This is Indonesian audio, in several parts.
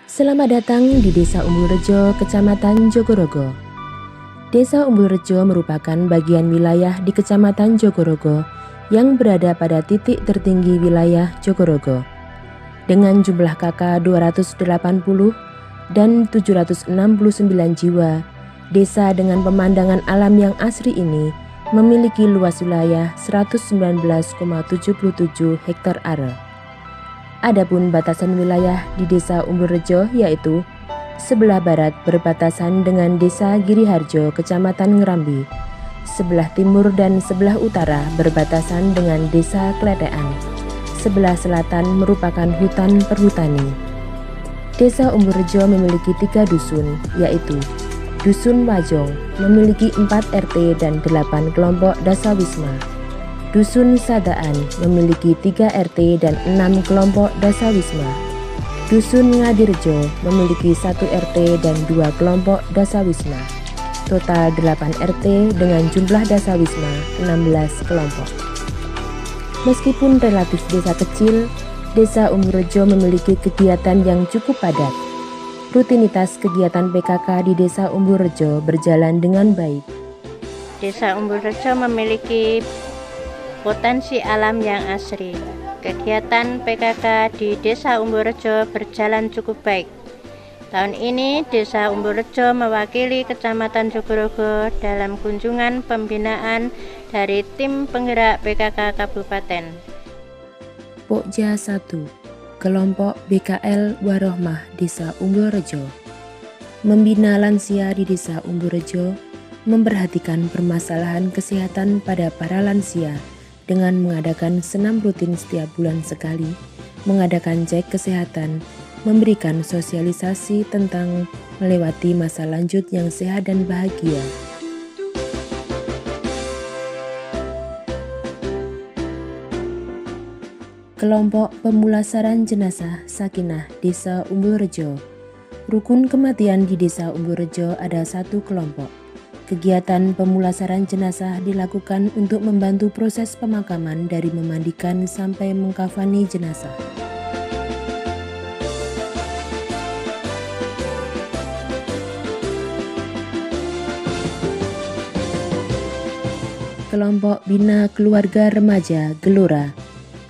Selamat datang di Desa Umbulrejo, Kecamatan Jogorogo. Desa Umbulrejo merupakan bagian wilayah di Kecamatan Jogorogo yang berada pada titik tertinggi wilayah Jogorogo. Dengan jumlah KK 280 dan 769 jiwa, desa dengan pemandangan alam yang asri ini memiliki luas wilayah 119,77 hektar are. Adapun batasan wilayah di Desa Umbulrejo yaitu sebelah barat berbatasan dengan Desa Giriharjo, Kecamatan Ngerambi, sebelah timur dan sebelah utara berbatasan dengan Desa Kletean, sebelah selatan merupakan hutan perhutani. Desa Umbulrejo memiliki 3 dusun, yaitu Dusun Wajong memiliki 4 RT dan 8 kelompok dasawisma. Dusun Sadaan memiliki 3 RT dan 6 kelompok dasawisma. Dusun Ngadirjo memiliki 1 RT dan 2 kelompok dasawisma. Total 8 RT dengan jumlah dasawisma 16 kelompok. Meskipun relatif desa kecil, Desa Umbulrejo memiliki kegiatan yang cukup padat. Rutinitas kegiatan PKK di Desa Umbulrejo berjalan dengan baik. Desa Umbulrejo memiliki potensi alam yang asri. Kegiatan PKK di Desa Umbulrejo berjalan cukup baik. Tahun ini Desa Umbulrejo mewakili Kecamatan Jogorogo dalam kunjungan pembinaan dari tim penggerak PKK Kabupaten. Pokja 1, Kelompok BKL Warohmah Desa Umbulrejo. Membina lansia di Desa Umbulrejo, memperhatikan permasalahan kesehatan pada para lansia dengan mengadakan senam rutin setiap bulan sekali, mengadakan cek kesehatan, memberikan sosialisasi tentang melewati masa lanjut yang sehat dan bahagia. Kelompok Pemulasaran Jenazah Sakinah Desa Umbulrejo. Rukun kematian di Desa Umbulrejo ada 1 kelompok. Kegiatan pemulasaran jenazah dilakukan untuk membantu proses pemakaman dari memandikan sampai mengkafani jenazah. Kelompok Bina Keluarga Remaja Gelora.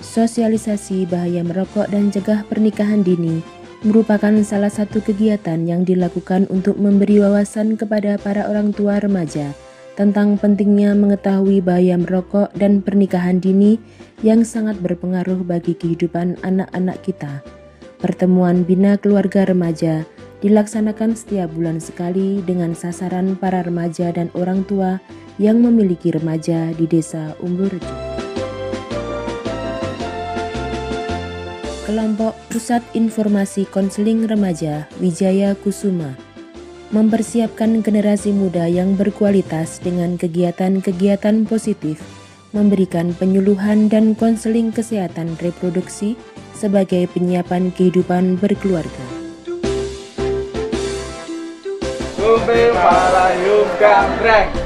Sosialisasi bahaya merokok dan cegah pernikahan dini merupakan salah satu kegiatan yang dilakukan untuk memberi wawasan kepada para orang tua remaja tentang pentingnya mengetahui bahaya merokok dan pernikahan dini yang sangat berpengaruh bagi kehidupan anak-anak kita. Pertemuan Bina Keluarga Remaja dilaksanakan setiap bulan sekali dengan sasaran para remaja dan orang tua yang memiliki remaja di Desa Umbulrejo. Kelompok Pusat Informasi Konseling Remaja Wijaya Kusuma mempersiapkan generasi muda yang berkualitas dengan kegiatan-kegiatan positif, memberikan penyuluhan dan konseling kesehatan reproduksi sebagai penyiapan kehidupan berkeluarga. Sumber Palayung Gambreng.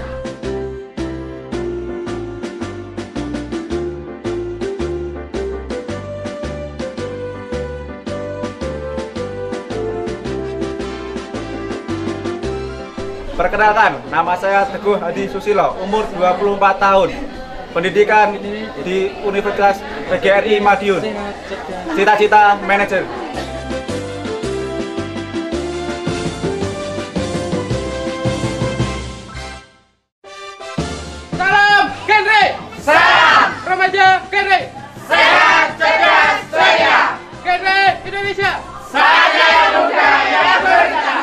Perkenalkan, nama saya Teguh Hadi Susilo, umur 24 tahun. Pendidikan di Universitas PGRI Madiun. Cita-cita manajer. Salam genre. Salam Remaja genre. sehat, cerdas, ceria. Genre Indonesia. Saya muda yang berda.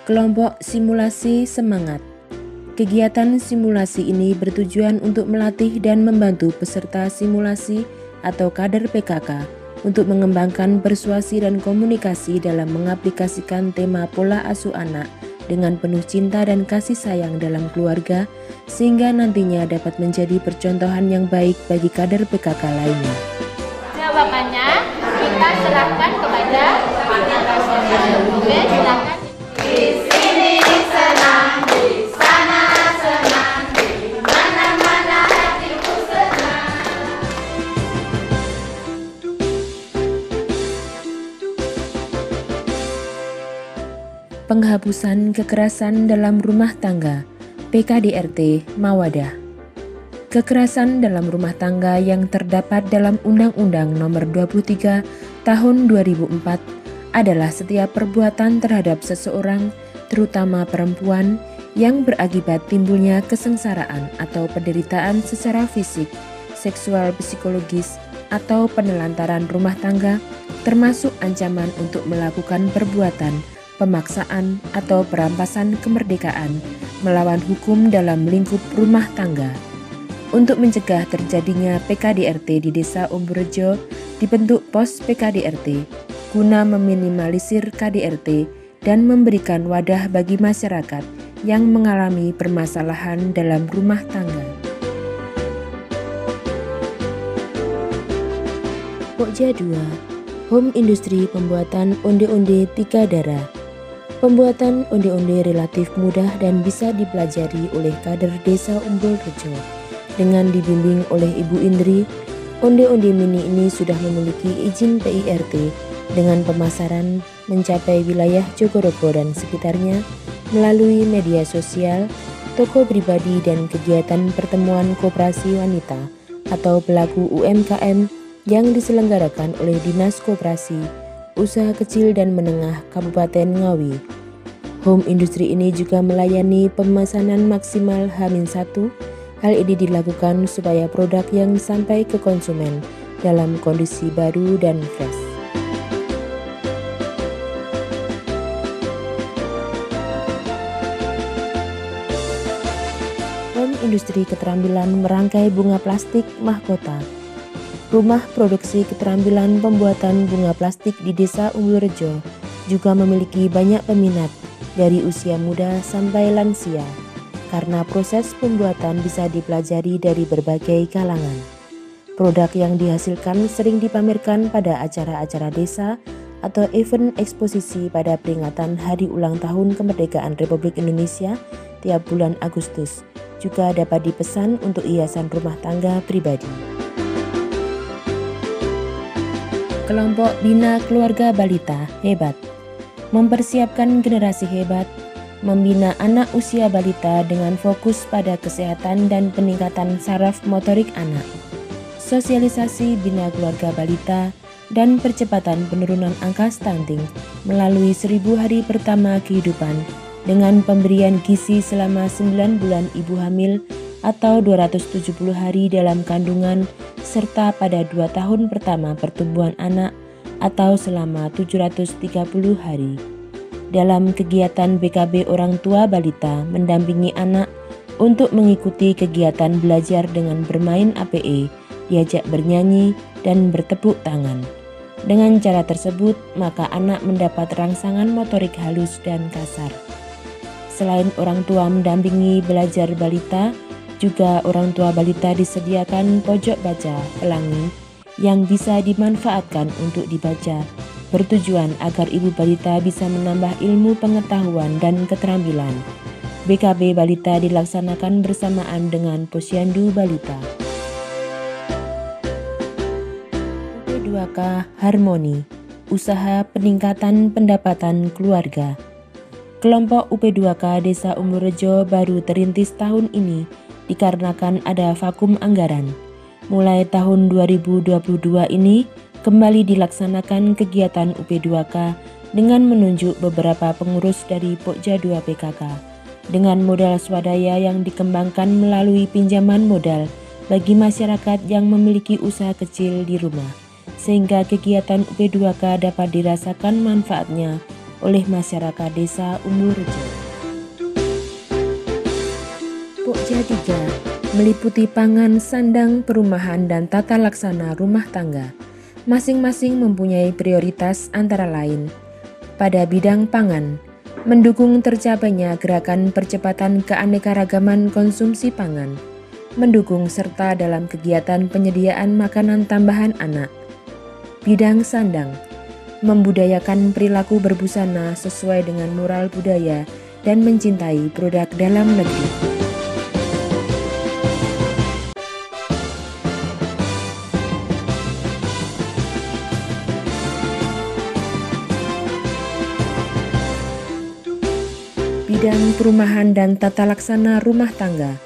Kelompok Simulasi Semangat. Kegiatan simulasi ini bertujuan untuk melatih dan membantu peserta simulasi atau kader PKK untuk mengembangkan persuasi dan komunikasi dalam mengaplikasikan tema pola asuh anak dengan penuh cinta dan kasih sayang dalam keluarga, sehingga nantinya dapat menjadi percontohan yang baik bagi kader PKK lainnya. Jawabannya kita serahkan kepada narasumber. Oke, silakan. Di sini senang, di sana senang, di mana-mana hatiku senang. Penghapusan Kekerasan dalam Rumah Tangga PKDRT Mawadah. Kekerasan dalam rumah tangga yang terdapat dalam Undang-Undang Nomor 23 Tahun 2004 adalah setiap perbuatan terhadap seseorang, terutama perempuan, yang berakibat timbulnya kesengsaraan atau penderitaan secara fisik, seksual, psikologis, atau penelantaran rumah tangga, termasuk ancaman untuk melakukan perbuatan pemaksaan atau perampasan kemerdekaan melawan hukum dalam lingkup rumah tangga. Untuk mencegah terjadinya PKDRT di Desa Umburejo, dibentuk pos PKDRT guna meminimalisir KDRT dan memberikan wadah bagi masyarakat yang mengalami permasalahan dalam rumah tangga. Pokja 2, Home Industri Pembuatan Onde-onde Tiga Darah. Pembuatan onde-onde relatif mudah dan bisa dipelajari oleh kader Desa Umburejo. Dengan dibimbing oleh Ibu Indri, onde-onde mini ini sudah memiliki izin PIRT dengan pemasaran mencapai wilayah Jogorogo dan sekitarnya melalui media sosial, toko pribadi dan kegiatan pertemuan koperasi wanita atau pelaku UMKM yang diselenggarakan oleh Dinas Koperasi, Usaha Kecil dan Menengah Kabupaten Ngawi. Home industri ini juga melayani pemesanan maksimal H-1. Hal ini dilakukan supaya produk yang sampai ke konsumen dalam kondisi baru dan fresh. Home industri keterampilan merangkai bunga plastik mahkota. Rumah produksi keterampilan pembuatan bunga plastik di Desa Umburejo juga memiliki banyak peminat dari usia muda sampai lansia, karena proses pembuatan bisa dipelajari dari berbagai kalangan. Produk yang dihasilkan sering dipamerkan pada acara-acara desa atau event eksposisi pada peringatan Hari Ulang Tahun Kemerdekaan Republik Indonesia tiap bulan Agustus. Juga dapat dipesan untuk hiasan rumah tangga pribadi. Kelompok Bina Keluarga Balita Hebat. Mempersiapkan generasi hebat, membina anak usia balita dengan fokus pada kesehatan dan peningkatan saraf motorik anak. Sosialisasi Bina Keluarga Balita dan percepatan penurunan angka stunting melalui 1000 hari pertama kehidupan dengan pemberian gizi selama 9 bulan ibu hamil atau 270 hari dalam kandungan serta pada 2 tahun pertama pertumbuhan anak atau selama 730 hari. Dalam kegiatan BKB orang tua balita mendampingi anak untuk mengikuti kegiatan belajar dengan bermain APE, diajak bernyanyi dan bertepuk tangan. Dengan cara tersebut, maka anak mendapat rangsangan motorik halus dan kasar. Selain orang tua mendampingi belajar balita, juga orang tua balita disediakan pojok baca pelangi yang bisa dimanfaatkan untuk dibaca, bertujuan agar ibu balita bisa menambah ilmu pengetahuan dan keterampilan. BKB balita dilaksanakan bersamaan dengan Posyandu Balita. UP2K Harmoni, Usaha Peningkatan Pendapatan Keluarga. Kelompok UP2K Desa Umburejo baru terintis tahun ini dikarenakan ada vakum anggaran. Mulai tahun 2022 ini kembali dilaksanakan kegiatan UP2K dengan menunjuk beberapa pengurus dari Pokja 2 PKK dengan modal swadaya yang dikembangkan melalui pinjaman modal bagi masyarakat yang memiliki usaha kecil di rumah, sehingga kegiatan UP2K dapat dirasakan manfaatnya oleh masyarakat Desa Umburejo. Pokja 3 meliputi pangan, sandang, perumahan, dan tata laksana rumah tangga. Masing-masing mempunyai prioritas antara lain. Pada bidang pangan, mendukung tercapainya gerakan percepatan keanekaragaman konsumsi pangan, mendukung serta dalam kegiatan penyediaan makanan tambahan anak. Bidang sandang, membudayakan perilaku berbusana sesuai dengan moral budaya dan mencintai produk dalam negeri. bidang perumahan dan tata laksana rumah tangga,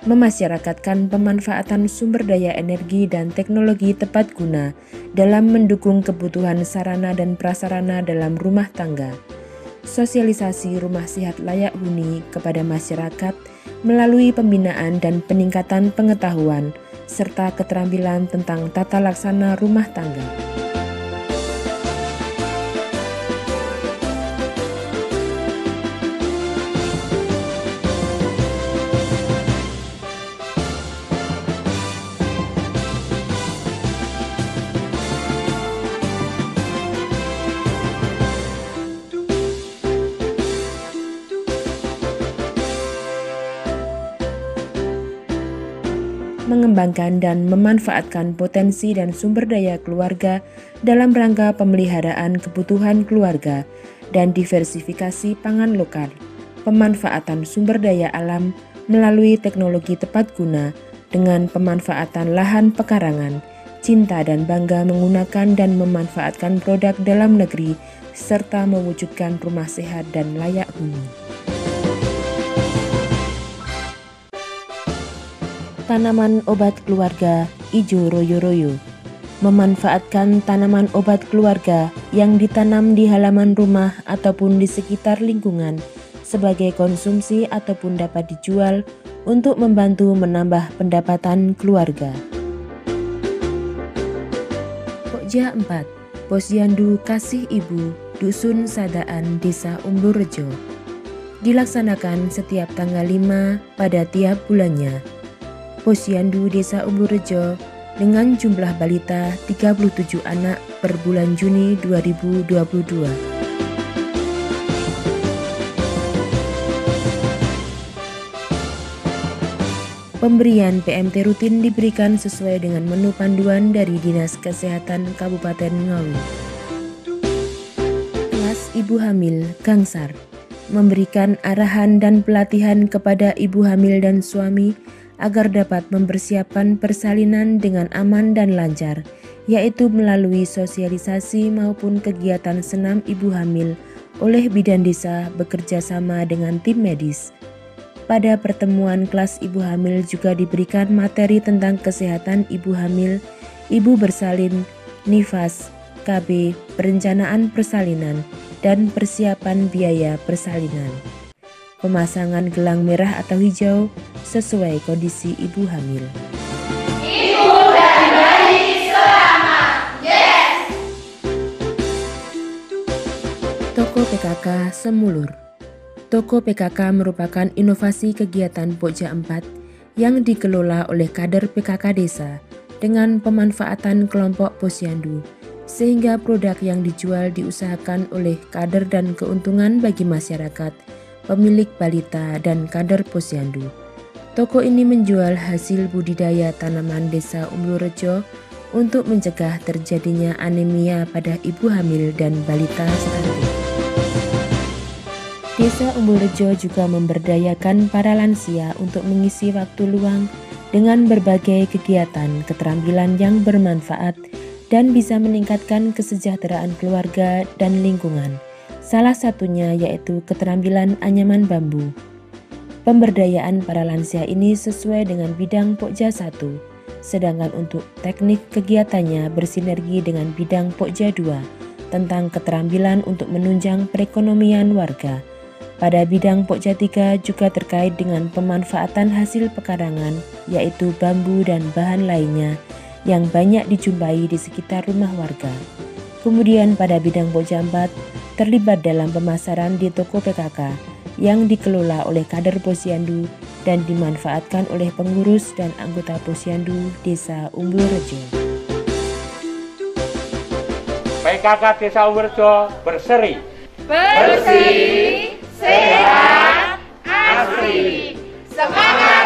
memasyarakatkan pemanfaatan sumber daya energi dan teknologi tepat guna dalam mendukung kebutuhan sarana dan prasarana dalam rumah tangga. Sosialisasi rumah sehat layak huni kepada masyarakat melalui pembinaan dan peningkatan pengetahuan serta keterampilan tentang tata laksana rumah tangga. Mengembangkan dan memanfaatkan potensi dan sumber daya keluarga dalam rangka pemeliharaan kebutuhan keluarga dan diversifikasi pangan lokal, pemanfaatan sumber daya alam melalui teknologi tepat guna dengan pemanfaatan lahan pekarangan, cinta dan bangga menggunakan dan memanfaatkan produk dalam negeri, serta mewujudkan rumah sehat dan layak huni. Tanaman obat keluarga ijo royo-royo. Memanfaatkan tanaman obat keluarga yang ditanam di halaman rumah ataupun di sekitar lingkungan sebagai konsumsi ataupun dapat dijual untuk membantu menambah pendapatan keluarga. Pokja 4. Posyandu Kasih Ibu Dusun Sadaan Desa Umburrejo. Dilaksanakan setiap tanggal 5 pada tiap bulannya. Posyandu Desa Umburrejo dengan jumlah balita 37 anak per bulan Juni 2022. Pemberian PMT rutin diberikan sesuai dengan menu panduan dari Dinas Kesehatan Kabupaten Ngawi. Kelas Ibu Hamil Gangsar memberikan arahan dan pelatihan kepada ibu hamil dan suami agar dapat mempersiapkan persalinan dengan aman dan lancar, yaitu melalui sosialisasi maupun kegiatan senam ibu hamil oleh bidan desa bekerja sama dengan tim medis. Pada pertemuan kelas ibu hamil juga diberikan materi tentang kesehatan ibu hamil, ibu bersalin, nifas, KB, perencanaan persalinan, dan persiapan biaya persalinan. Pemasangan gelang merah atau hijau sesuai kondisi ibu hamil. Ibu dan bayi selamat. Yes. Toko PKK Semulur. Toko PKK merupakan inovasi kegiatan Pokja 4 yang dikelola oleh kader PKK desa dengan pemanfaatan kelompok posyandu, sehingga produk yang dijual diusahakan oleh kader dan keuntungan bagi masyarakat, pemilik balita dan kader posyandu. Toko ini menjual hasil budidaya tanaman desa Umburrejo untuk mencegah terjadinya anemia pada ibu hamil dan balita stunting. Desa Umburrejo juga memberdayakan para lansia untuk mengisi waktu luang dengan berbagai kegiatan keterampilan yang bermanfaat dan bisa meningkatkan kesejahteraan keluarga dan lingkungan. Salah satunya yaitu keterampilan anyaman bambu. Pemberdayaan para lansia ini sesuai dengan bidang Pokja 1, sedangkan untuk teknik kegiatannya bersinergi dengan bidang Pokja 2 tentang keterampilan untuk menunjang perekonomian warga. Pada bidang Pokja 3 juga terkait dengan pemanfaatan hasil pekarangan, yaitu bambu dan bahan lainnya yang banyak dijumpai di sekitar rumah warga. Kemudian pada bidang Pokja 4 terlibat dalam pemasaran di toko PKK yang dikelola oleh kader posyandu dan dimanfaatkan oleh pengurus dan anggota posyandu Desa Umburrejo. PKK Desa Umburrejo berseri, Bersih, sehat, asri. Semangat!